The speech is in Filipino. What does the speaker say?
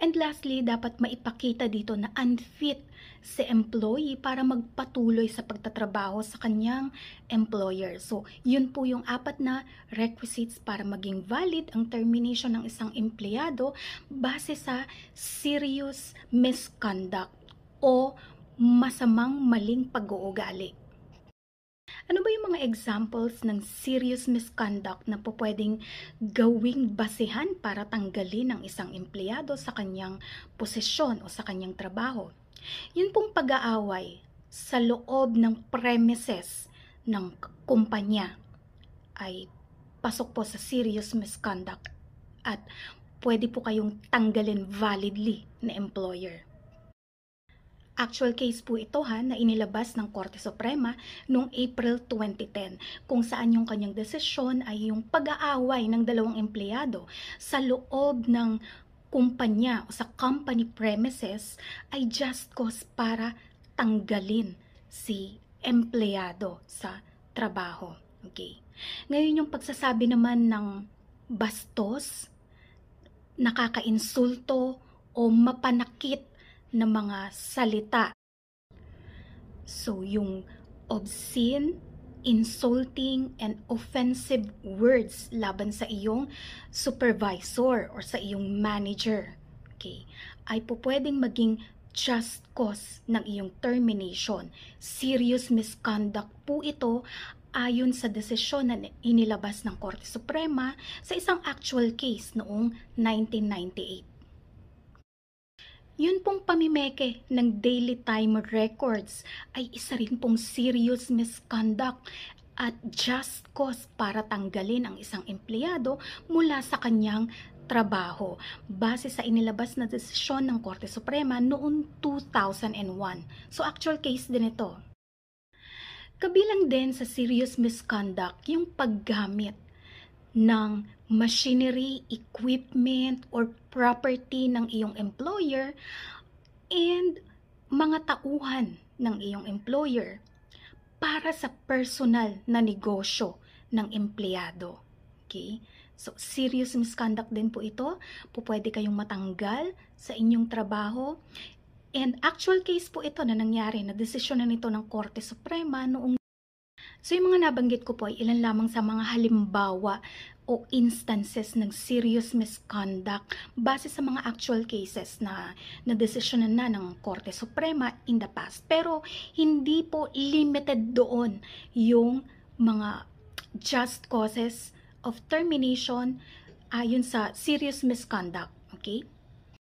And lastly, dapat maipakita dito na unfit si employee para magpatuloy sa pagtatrabaho sa kanyang employer. So, yun po yung 4 na requisites para maging valid ang termination ng isang empleyado base sa serious misconduct o masamang maling pag-uugali. Ano ba yung mga examples ng serious misconduct na po pwedeng gawing basehan para tanggalin ang isang empleyado sa kanyang posisyon o sa kanyang trabaho? Yun pong pag-aaway sa loob ng premises ng kumpanya ay pasok po sa serious misconduct at pwede po kayong tanggalin validly na employer. Actual case po ito na inilabas ng Korte Suprema noong April 2010 kung saan yung kanyang desisyon ay yung pag-aaway ng 2 empleyado sa loob ng kumpanya o sa company premises ay just cause para tanggalin si empleyado sa trabaho. Okay. Ngayon yung pagsasabi naman ng bastos, nakakainsulto o mapanakit na mga salita. So, yung obscene, insulting, and offensive words laban sa iyong supervisor or sa iyong manager, okay, ay po pwedeng maging just cause ng iyong termination. Serious misconduct po ito ayon sa desisyon na inilabas ng Korte Suprema sa isang actual case noong 1998. Yun pong pamimeke ng daily time records ay isa rin pong serious misconduct at just cause para tanggalin ang isang empleyado mula sa kanyang trabaho base sa inilabas na desisyon ng Korte Suprema noong 2001. So actual case din ito. Kabilang din sa serious misconduct yung paggamit ng machinery, equipment, or property ng iyong employer and mga tauhan ng iyong employer para sa personal na negosyo ng empleyado. Okay? So, serious misconduct din po ito. Pwede kayong matanggal sa inyong trabaho. And actual case po ito na nangyari, na desisyon na nito ng Korte Suprema noong. So, yung mga nabanggit ko po ay ilan lamang sa mga halimbawa o instances ng serious misconduct base sa mga actual cases na desisyonan na ng Korte Suprema in the past. Pero hindi po limited doon yung mga just causes of termination ayon sa serious misconduct. Okay?